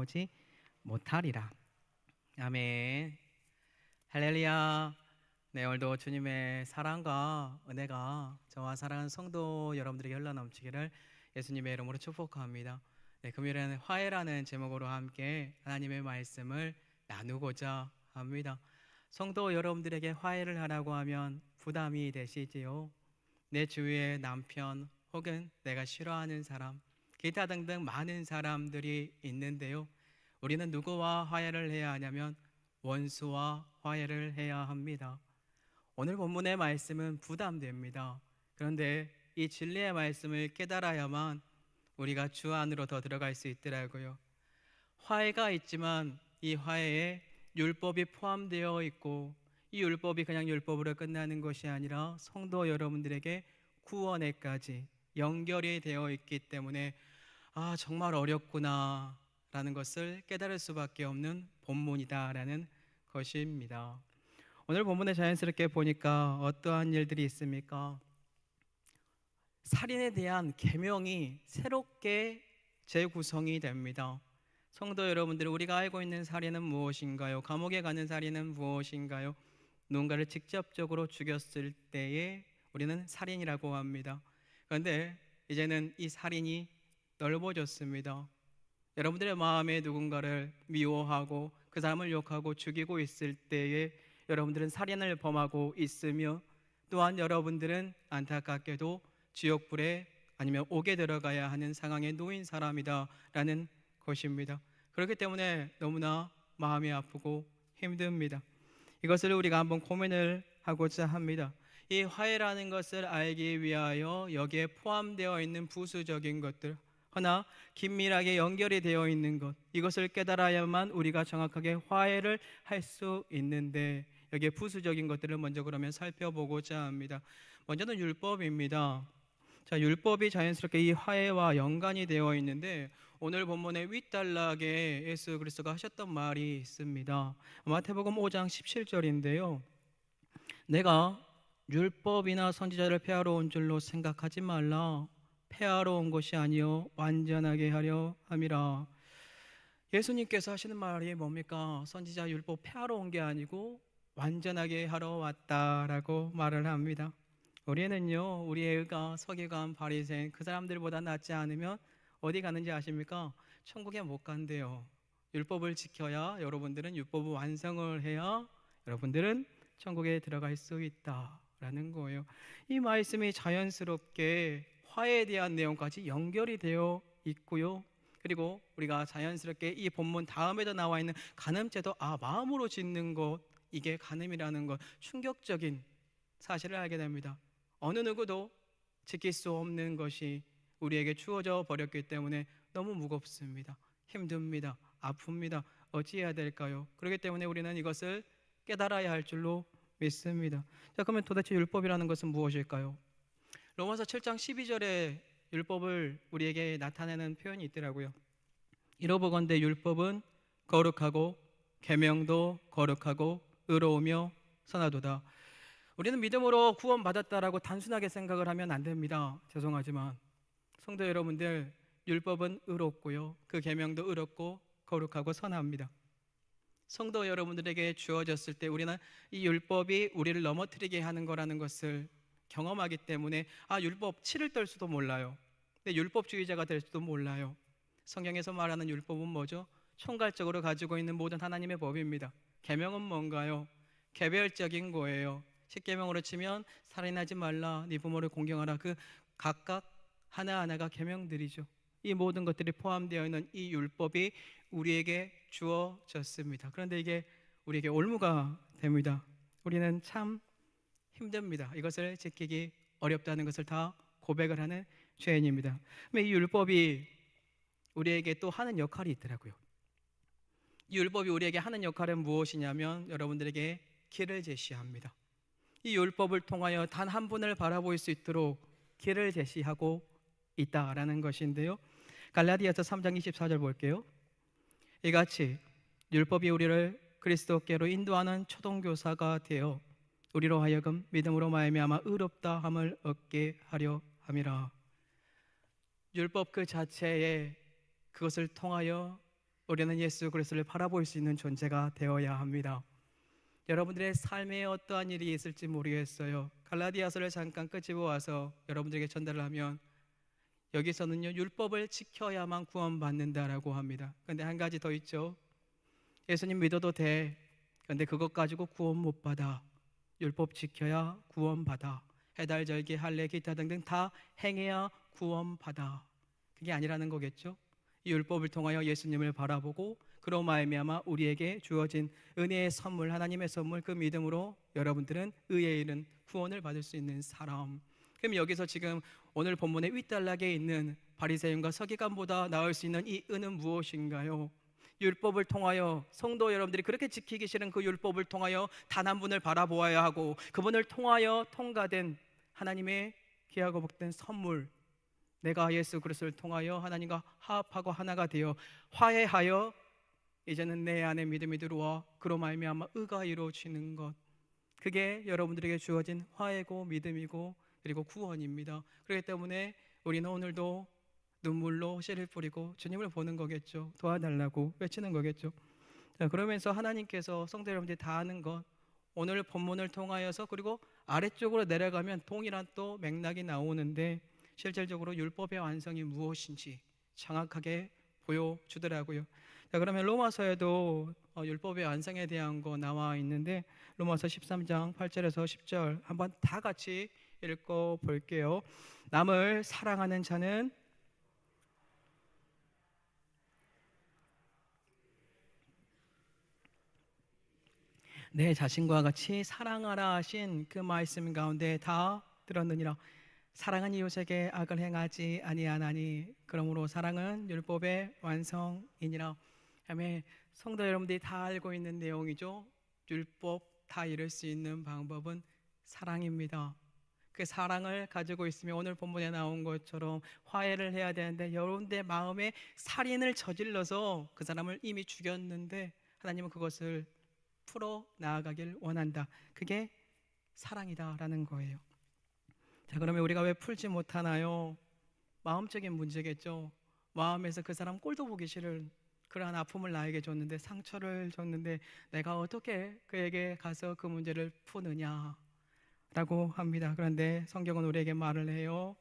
나오지 못하리라. 아멘. 할렐루야. 네, 오늘도 주님의 사랑과 은혜가 저와 사랑하는 성도 여러분들에게 흘러넘치기를 예수님의 이름으로 축복합니다. 네, 금요일에는 화해라는 제목으로 함께 하나님의 말씀을 나누고자 합니다. 성도 여러분들에게 화해를 하라고 하면 부담이 되시지요? 내 주위에 남편 혹은 내가 싫어하는 사람, 기타 등등 많은 사람들이 있는데요. 우리는 누구와 화해를 해야 하냐면 원수와 화해를 해야 합니다. 오늘 본문의 말씀은 부담됩니다. 그런데 이 진리의 말씀을 깨달아야만 우리가 주 안으로 더 들어갈 수 있더라고요. 화해가 있지만 이 화해에 율법이 포함되어 있고, 이 율법이 그냥 율법으로 끝나는 것이 아니라 성도 여러분들에게 구원에까지 연결이 되어 있기 때문에 정말 어렵구나 라는 것을 깨달을 수밖에 없는 본문이다라는 것입니다. 오늘 본문에 자연스럽게 보니까 어떠한 일들이 있습니까? 살인에 대한 계명이 새롭게 재구성이 됩니다. 성도 여러분들, 우리가 알고 있는 살인은 무엇인가요? 감옥에 가는 살인은 무엇인가요? 누군가를 직접적으로 죽였을 때에 우리는 살인이라고 합니다. 그런데 이제는 이 살인이 넓어졌습니다. 여러분들의 마음에 누군가를 미워하고 그 사람을 욕하고 죽이고 있을 때에 여러분들은 살인을 범하고 있으며, 또한 여러분들은 안타깝게도 지옥불에 아니면 옥에 들어가야 하는 상황에 놓인 사람이다라는 것입니다. 그렇기 때문에 너무나 마음이 아프고 힘듭니다. 이것을 우리가 한번 고민을 하고자 합니다. 이 화해라는 것을 알기 위하여 여기에 포함되어 있는 부수적인 것들, 하나 긴밀하게 연결이 되어 있는 것, 이것을 깨달아야만 우리가 정확하게 화해를 할 수 있는데, 여기에 부수적인 것들을 먼저 그러면 살펴보고자 합니다. 먼저는 율법입니다. 자, 율법이 자연스럽게 이 화해와 연관이 되어 있는데, 오늘 본문의 윗단락에 예수 그리스도가 하셨던 말이 있습니다. 마태복음 5장 17절인데요. 내가 율법이나 선지자를 폐하러 온 줄로 생각하지 말라. 폐하러 온 것이 아니요 완전하게 하려 함이라. 예수님께서 하시는 말이 뭡니까? 선지자 율법 폐하러 온 게 아니고 완전하게 하러 왔다라고 말을 합니다. 우리는요, 우리의 의가 서기관 바리새인 그 사람들보다 낫지 않으면 어디 가는지 아십니까? 천국에 못 간대요. 율법을 지켜야, 여러분들은 율법을 완성을 해야 여러분들은 천국에 들어갈 수 있다라는 거예요. 이 말씀이 자연스럽게 화해에 대한 내용까지 연결이 되어 있고요. 그리고 우리가 자연스럽게 이 본문 다음에도 나와 있는 간음죄도 마음으로 짓는 것, 이게 간음이라는 것, 충격적인 사실을 알게 됩니다. 어느 누구도 지킬 수 없는 것이 우리에게 주어져 버렸기 때문에 너무 무겁습니다. 힘듭니다. 아픕니다. 어찌해야 될까요? 그렇기 때문에 우리는 이것을 깨달아야 할 줄로 믿습니다. 자, 그러면 도대체 율법이라는 것은 무엇일까요? 로마서 7장 12절에 율법을 우리에게 나타내는 표현이 있더라고요. 이러보건대 율법은 거룩하고 계명도 거룩하고 의로우며 선하도다. 우리는 믿음으로 구원받았다라고 단순하게 생각을 하면 안 됩니다. 죄송하지만 성도 여러분들, 율법은 의롭고요, 그 계명도 의롭고 거룩하고 선합니다. 성도 여러분들에게 주어졌을 때 우리는 이 율법이 우리를 넘어뜨리게 하는 거라는 것을 경험하기 때문에 율법 치를 떨 수도 몰라요. 근데 율법주의자가 될 수도 몰라요. 성경에서 말하는 율법은 뭐죠? 총괄적으로 가지고 있는 모든 하나님의 법입니다. 계명은 뭔가요? 개별적인 거예요. 십계명으로 치면 살인하지 말라, 네 부모를 공경하라, 그 각각 하나하나가 계명들이죠. 이 모든 것들이 포함되어 있는 이 율법이 우리에게 주어졌습니다. 그런데 이게 우리에게 올무가 됩니다. 우리는 참 힘듭니다. 이것을 지키기 어렵다는 것을 다 고백을 하는 죄인입니다. 이 율법이 우리에게 또 하는 역할이 있더라고요. 이 율법이 우리에게 하는 역할은 무엇이냐면 여러분들에게 길을 제시합니다. 이 율법을 통하여 단 한 분을 바라볼 수 있도록 길을 제시하고 있다라는 것인데요. 갈라디아서 3장 24절 볼게요. 이같이 율법이 우리를 그리스도께로 인도하는 초동교사가 되어 우리로 하여금 믿음으로 말미암아 의롭다함을 얻게 하려 함이라. 율법 그 자체에 그것을 통하여 우리는 예수 그리스도를 바라볼 수 있는 존재가 되어야 합니다. 여러분들의 삶에 어떠한 일이 있을지 모르겠어요. 갈라디아서를 잠깐 끄집어 와서 여러분들에게 전달을 하면 여기서는요, 율법을 지켜야만 구원받는다라고 합니다. 그런데 한 가지 더 있죠. 예수님 믿어도 돼. 그런데 그것 가지고 구원 못 받아. 율법 지켜야 구원받아. 해달, 절기, 할례, 기타 등등 다 행해야 구원받아. 그게 아니라는 거겠죠. 이 율법을 통하여 예수님을 바라보고 그로 말미암아 우리에게 주어진 은혜의 선물, 하나님의 선물, 그 믿음으로 여러분들은 의에 이른 구원을 받을 수 있는 사람. 그럼 여기서 지금 오늘 본문의 윗단락에 있는 바리새인과 서기관보다 나을 수 있는 이 은은 무엇인가요? 율법을 통하여 성도 여러분들이 그렇게 지키기 싫은 그 율법을 통하여 단 한 분을 바라보아야 하고 그분을 통하여 통과된 하나님의 귀하고 복된 선물, 내가 예수 그리스도를 통하여 하나님과 화합하고 하나가 되어 화해하여 이제는 내 안에 믿음이 들어와 그로 말미암아 의가 이루어지는 것, 그게 여러분들에게 주어진 화해고 믿음이고 그리고 구원입니다. 그렇기 때문에 우리는 오늘도 눈물로 씨를 뿌리고 주님을 보는 거겠죠. 도와달라고 외치는 거겠죠. 자, 그러면서 하나님께서 성도 여러분들이 다 아는 것, 오늘 본문을 통하여서 그리고 아래쪽으로 내려가면 동일한 또 맥락이 나오는데 실질적으로 율법의 완성이 무엇인지 정확하게 보여주더라고요. 자, 그러면 로마서에도 율법의 완성에 대한 거 나와 있는데 로마서 13장 8절에서 10절 한번 다 같이 읽어 볼게요. 남을 사랑하는 자는 내 자신과 같이 사랑하라 하신 그 말씀 가운데 다 들었느니라. 사랑은 이웃에게 악을 행하지 아니하나니 그러므로 사랑은 율법의 완성이니라. 아멘. 성도 여러분들이 다 알고 있는 내용이죠. 율법 다 이룰 수 있는 방법은 사랑입니다. 그 사랑을 가지고 있으면 오늘 본문에 나온 것처럼 화해를 해야 되는데 여러분들의 마음에 살인을 저질러서 그 사람을 이미 죽였는데 하나님은 그것을 풀어 나아가길 원한다. 그게 사랑이다라는 거예요. 자, 그러면 우리가 왜 풀지 못하나요? 마음적인 문제겠죠. 마음에서 그 사람 꼴도 보기 싫은 그러한 아픔을 나에게 줬는데, 상처를 줬는데 내가 어떻게 그에게 가서 그 문제를 푸느냐라고 합니다. 그런데 성경은 우리에게 말을 해요.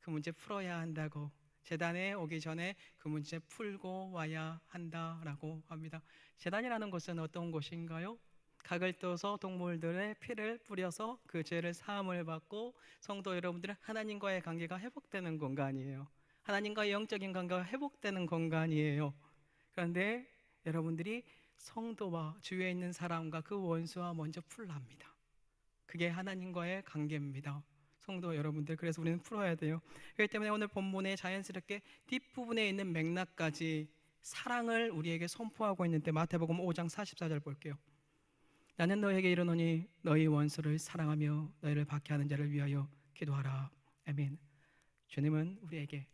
그 문제 풀어야 한다고. 제단에 오기 전에 그 문제 풀고 와야 한다라고 합니다. 제단이라는 것은 어떤 곳인가요? 각을 떠서 동물들의 피를 뿌려서 그 죄를 사함을 받고 성도 여러분들은 하나님과의 관계가 회복되는 공간이에요. 하나님과의 영적인 관계가 회복되는 공간이에요. 그런데 여러분들이 성도와 주위에 있는 사람과 그 원수와 먼저 풀랍니다. 그게 하나님과의 관계입니다. 성도 여러분들, 그래서 우리는 풀어야 돼요. 그렇기 때문에 오늘 본문에 자연스럽게 뒷부분에 있는 맥락까지 사랑을 우리에게 선포하고 있는데 마태복음 5장 44절 볼게요. 나는 너에게 이르노니 너희 원수를 사랑하며 너희를 박해하는 자를 위하여 기도하라. 아멘. 주님은 우리에게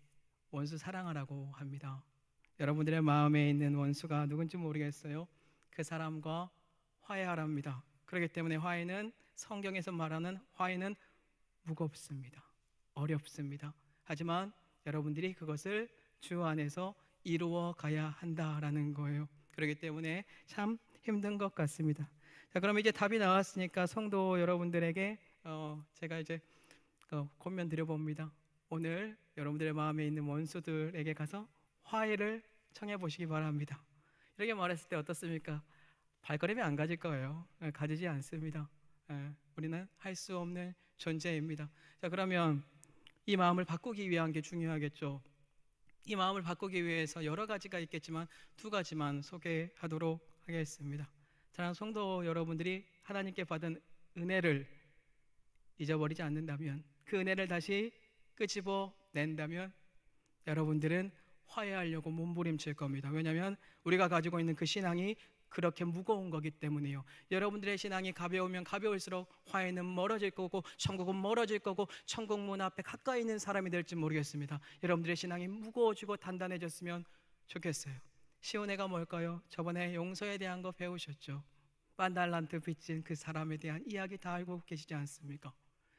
원수 사랑하라고 합니다. 여러분들의 마음에 있는 원수가 누군지 모르겠어요. 그 사람과 화해하랍니다. 그렇기 때문에 화해는, 성경에서 말하는 화해는 무겁습니다. 어렵습니다. 하지만 여러분들이 그것을 주 안에서 이루어 가야 한다라는 거예요. 그렇기 때문에 참 힘든 것 같습니다. 자, 그럼 이제 답이 나왔으니까 성도 여러분들에게 제가 이제 권면 드려봅니다. 오늘 여러분들의 마음에 있는 원수들에게 가서 화해를 청해 보시기 바랍니다. 이렇게 말했을 때 어떻습니까? 발걸음이 안 가질 거예요. 가지지 않습니다. 우리는 할 수 없는 존재입니다. 자, 그러면 이 마음을 바꾸기 위한 게 중요하겠죠. 이 마음을 바꾸기 위해서 여러 가지가 있겠지만 두 가지만 소개하도록 하겠습니다. 사랑하는 성도 여러분들이 하나님께 받은 은혜를 잊어버리지 않는다면, 그 은혜를 다시 끄집어 낸다면 여러분들은 화해하려고 몸부림칠 겁니다. 왜냐하면 우리가 가지고 있는 그 신앙이 그렇게 무거운 거기 때문에요. 여러분들의 신앙이 가벼우면 가벼울수록 화해는 멀어질 거고 천국은 멀어질 거고 천국 문 앞에 가까이 있는 사람이 될지 모르겠습니다. 여러분들의 신앙이 무거워지고 단단해졌으면 좋겠어요. 쉬운 애가 뭘까요? 저번에 용서에 대한 거 배우셨죠? 1000달란트 빚진 그 사람에 대한 이야기 다 알고 계시지 않습니까?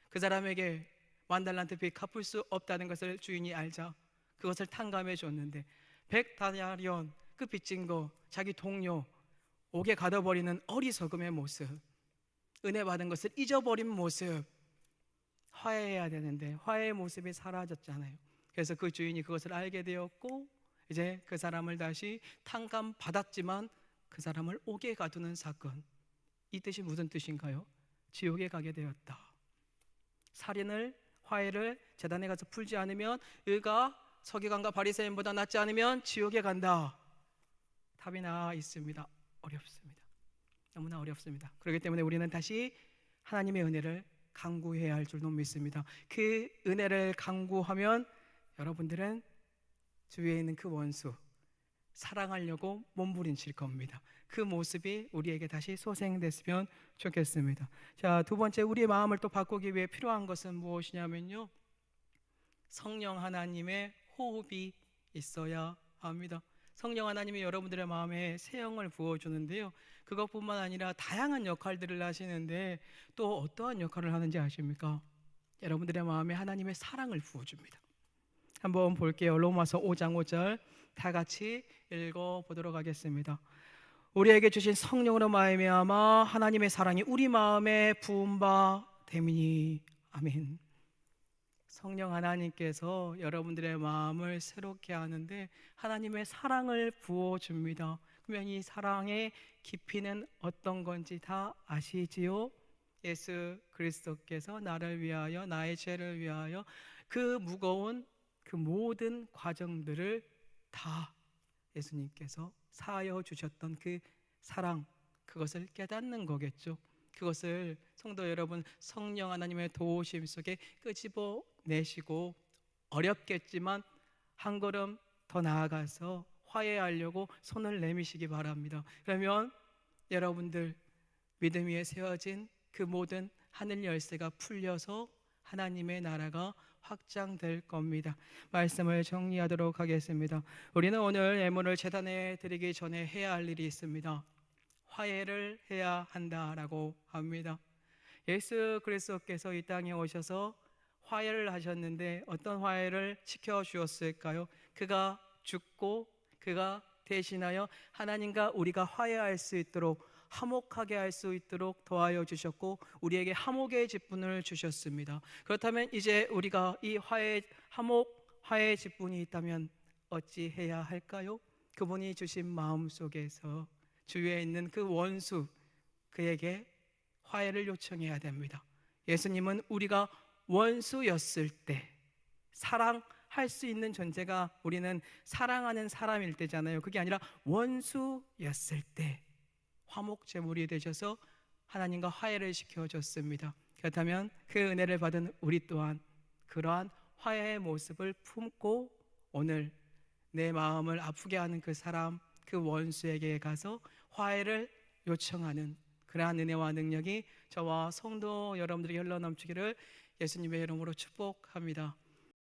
그 사람에게 1000달란트 빚 갚을 수 없다는 것을 주인이 알자 그것을 탕감해 줬는데 100다나리온 그 빚진 거 자기 동료 옥에 가둬버리는 어리석음의 모습, 은혜 받은 것을 잊어버린 모습, 화해해야 되는데 화해의 모습이 사라졌잖아요. 그래서 그 주인이 그것을 알게 되었고 이제 그 사람을 다시 탕감 받았지만 그 사람을 옥에 가두는 사건. 이 뜻이 무슨 뜻인가요? 지옥에 가게 되었다. 살인을 화해를 제단에 가서 풀지 않으면 의가 서기관과 바리새인보다 낫지 않으면 지옥에 간다. 답이 나와 있습니다. 어렵습니다. 너무나 어렵습니다. 그렇기 때문에 우리는 다시 하나님의 은혜를 간구해야 할 줄로 믿습니다. 그 은혜를 간구하면 여러분들은 주위에 있는 그 원수 사랑하려고 몸부림칠 겁니다. 그 모습이 우리에게 다시 소생됐으면 좋겠습니다. 자, 두 번째, 우리의 마음을 또 바꾸기 위해 필요한 것은 무엇이냐면요, 성령 하나님의 호흡이 있어야 합니다. 성령 하나님이 여러분들의 마음에 새 영을 부어주는데요, 그것뿐만 아니라 다양한 역할들을 하시는데 또 어떠한 역할을 하는지 아십니까? 여러분들의 마음에 하나님의 사랑을 부어줍니다. 한번 볼게요. 로마서 5장 5절 다 같이 읽어보도록 하겠습니다. 우리에게 주신 성령으로 말미암아 하나님의 사랑이 우리 마음에 부은 바 됨이니. 아멘. 성령 하나님께서 여러분들의 마음을 새롭게 하는데 하나님의 사랑을 부어줍니다. 그러면 이 사랑의 깊이는 어떤 건지 다 아시지요? 예수 그리스도께서 나를 위하여, 나의 죄를 위하여 그 무거운 그 모든 과정들을 다 예수님께서 사하여 주셨던 그 사랑, 그것을 깨닫는 거겠죠. 그것을 성도 여러분, 성령 하나님의 도우심 속에 끄집어내시고 어렵겠지만 한 걸음 더 나아가서 화해하려고 손을 내미시기 바랍니다. 그러면 여러분들 믿음 위에 세워진 그 모든 하늘 열쇠가 풀려서 하나님의 나라가 확장될 겁니다. 말씀을 정리하도록 하겠습니다. 우리는 오늘 예물을 제단에 드리기 전에 해야 할 일이 있습니다. 화해를 해야 한다라고 합니다. 예수 그리스도께서 이 땅에 오셔서 화해를 하셨는데 어떤 화해를 시켜주었을까요? 그가 죽고 그가 대신하여 하나님과 우리가 화해할 수 있도록, 화목하게 할 수 있도록 도와여 주셨고 우리에게 화목의 직분을 주셨습니다. 그렇다면 이제 우리가 이 화해의 직분이 있다면 어찌 해야 할까요? 그분이 주신 마음 속에서 주위에 있는 그 원수, 그에게 화해를 요청해야 됩니다. 예수님은 우리가 원수였을 때 사랑할 수 있는 존재가 우리는 사랑하는 사람일 때잖아요. 그게 아니라 원수였을 때 화목 제물이 되셔서 하나님과 화해를 시켜줬습니다. 그렇다면 그 은혜를 받은 우리 또한 그러한 화해의 모습을 품고 오늘 내 마음을 아프게 하는 그 사람, 그 원수에게 가서 화해를 요청하는 그러한 은혜와 능력이 저와 성도 여러분들에게 흘러넘치기를 예수님의 이름으로 축복합니다.